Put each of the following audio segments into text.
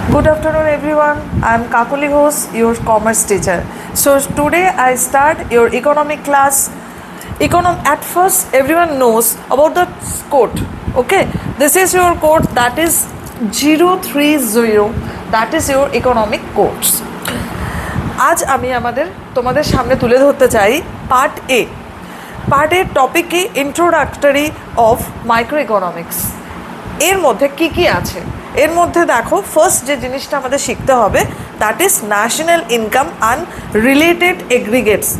Good afternoon, everyone. I am Kakuli Ghosh, your commerce teacher. So today I start your economic class. At first, everyone knows about the code. Okay, this is your code, that is 030. That is your economic codes. आज আমি তোমাদের সামনে তুলে ধরতে চাই part এ topic কি introductory of micro economics. এর মধ্যে কি আছে, এর মধ্যে দেখো ফার্স্ট যে জিনিসটা আমাদের শিখতে হবে that is national income and related aggregates.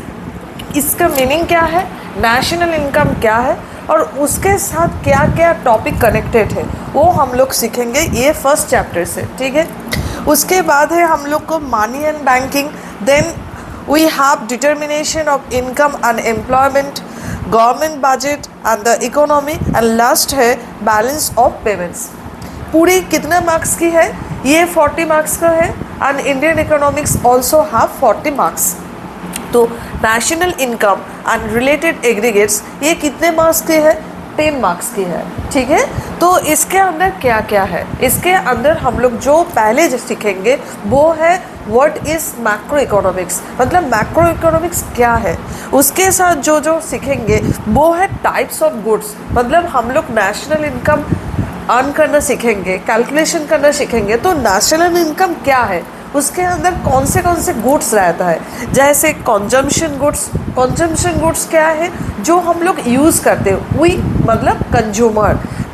इसका मीनिंग क्या है, नेशनल इनकम क्या है और उसके साथ क्या क्या टॉपिक कनेक्टेड है वो हम लोग सीखेंगे ये फर्स्ट चैप्टर से, ठीक है। उसके बाद है हम लोग को money and banking, then we have determination of income and employment, government budget and the economy and last है बैलेंस ऑफ पेमेंट्स। पूरी कितने मार्क्स की है, ये 40 मार्क्स का है and Indian economics also have 40 marks. तो national income and related aggregates ये कितने मार्क्स के है, 10 मार्क्स की है, ठीक है। तो इसके अंदर क्या क्या है, इसके अंदर हम लोग जो पहले जो सीखेंगे वो है व्हाट इज़ मैक्रो इकोनॉमिक्स, मतलब मैक्रो इकोनॉमिक्स क्या है। उसके साथ जो सीखेंगे वो है टाइप्स ऑफ गुड्स, मतलब हम लोग नेशनल इनकम अर्न करना सीखेंगे, कैलकुलेशन करना सीखेंगे। तो नेशनल इनकम क्या है, उसके अंदर कौन से गुड्स रहता है, जैसे कंजम्पशन गुड्स क्या है जो हम लोग यूज़ करते हैं, वी मतलब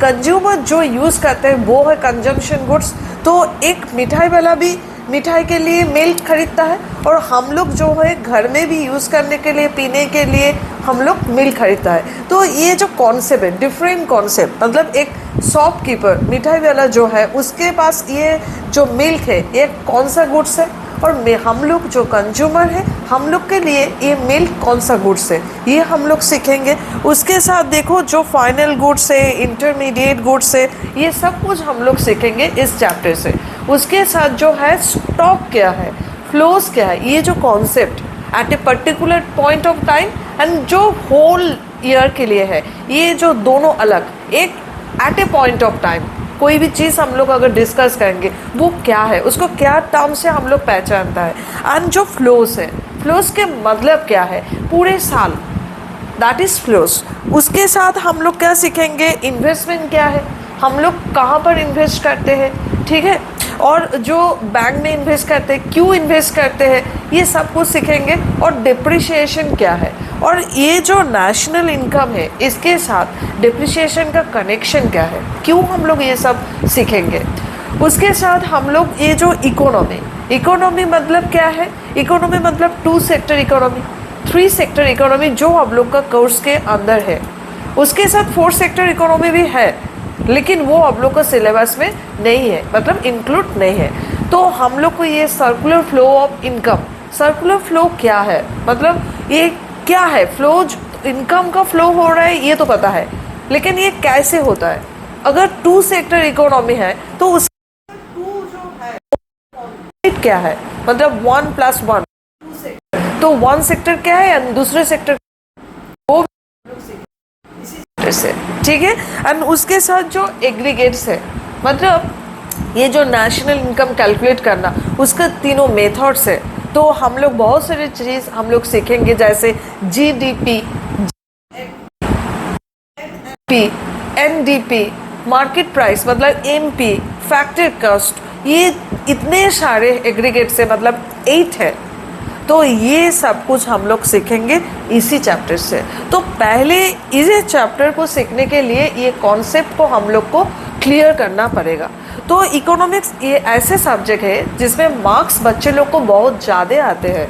कंज्यूमर जो यूज़ करते हैं वो है कंजम्पशन गुड्स। तो एक मिठाई वाला भी मिठाई के लिए मिल्क खरीदता है और हम लोग जो है घर में भी यूज़ करने के लिए पीने के लिए हम लोग मिल्क खरीदता है। तो ये जो कॉन्सेप्ट है डिफरेंट कॉन्सेप्ट, मतलब एक शॉपकीपर मिठाई वाला जो है उसके पास ये जो मिल्क है ये कौन सा गुड्स है, और हम लोग जो कंज्यूमर है हम लोग के लिए ये मिल्क कौन सा गुड्स है, ये हम लोग सीखेंगे। उसके साथ देखो जो फाइनल गुड्स है, इंटरमीडिएट गुड्स है, ये सब कुछ हम लोग सीखेंगे इस चैप्टर से। उसके साथ जो है स्टॉक क्या है, फ्लोज क्या है, ये जो concept at a particular point of time and जो होल ईयर के लिए है, ये जो दोनों अलग, एक at a point of time कोई भी चीज़ हम लोग अगर डिस्कस करेंगे वो क्या है, उसको क्या टर्म से हम लोग पहचानता है। एंड जो फ्लोज है, फ्लोज के मतलब क्या है पूरे साल, दैट इज़ फ्लोज। उसके साथ हम लोग क्या सीखेंगे, इन्वेस्टमेंट क्या है, हम लोग कहाँ पर इन्वेस्ट करते हैं, ठीक है, और जो बैंक में इन्वेस्ट करते हैं क्यों इन्वेस्ट करते हैं, ये सब कुछ सीखेंगे। और डिप्रिशिएशन क्या है, और ये जो नेशनल इनकम है इसके साथ डिप्रिशिएशन का कनेक्शन क्या है, क्यों हम लोग ये सब सीखेंगे। उसके साथ हम लोग ये जो इकोनॉमी मतलब क्या है, इकोनॉमी मतलब 2 सेक्टर इकोनॉमी, 3 सेक्टर इकोनॉमी जो हम लोग का कोर्स के अंदर है। उसके साथ 4 सेक्टर इकोनॉमी भी है लेकिन वो हम लोग का सिलेबस में नहीं है, मतलब इंक्लूड नहीं है। तो हम लोग को ये circular flow of income, circular flow क्या है, मतलब ये क्या है, फ्लो इनकम का फ्लो हो रहा है ये तो पता है, लेकिन ये कैसे होता है। अगर 2 सेक्टर इकोनॉमी है तो उस 2 जो है क्या है, मतलब 1 + 1 तो 1 सेक्टर क्या है एंड दूसरे सेक्टर वो से, ठीक है। एंड उसके साथ जो एग्रीगेट्स है, मतलब ये जो नेशनल इनकम कैलकुलेट करना उसका तीनों मेथड्स है। तो हम लोग बहुत सारी चीज़ हम लोग सीखेंगे, जैसे जीडीपी, एनडीपी, मार्केट प्राइस मतलब एमपी, फैक्टर कॉस्ट, ये इतने सारे एग्रीगेट्स है, मतलब 8 है। तो ये सब कुछ हम लोग सीखेंगे इसी चैप्टर से। तो पहले इस चैप्टर को सीखने के लिए ये कॉन्सेप्ट को हम लोग को क्लियर करना पड़ेगा। तो इकोनॉमिक्स ये ऐसे सब्जेक्ट है जिसमें मार्क्स बच्चे लोग को बहुत ज़्यादा आते हैं।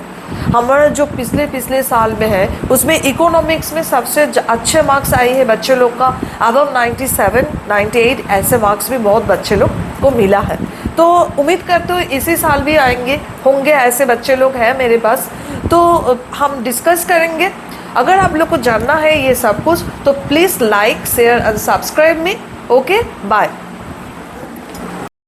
हमारा जो पिछले साल में है उसमें इकोनॉमिक्स में सबसे अच्छे मार्क्स आई है बच्चे लोग का, अबव 97, 98 ऐसे मार्क्स भी बहुत बच्चे लोग को मिला है। तो उम्मीद करते हो इसी साल भी होंगे ऐसे बच्चे लोग हैं मेरे पास, तो हम डिस्कस करेंगे। अगर आप लोग को जानना है ये सब कुछ तो please like, share and subscribe me. Okay, bye.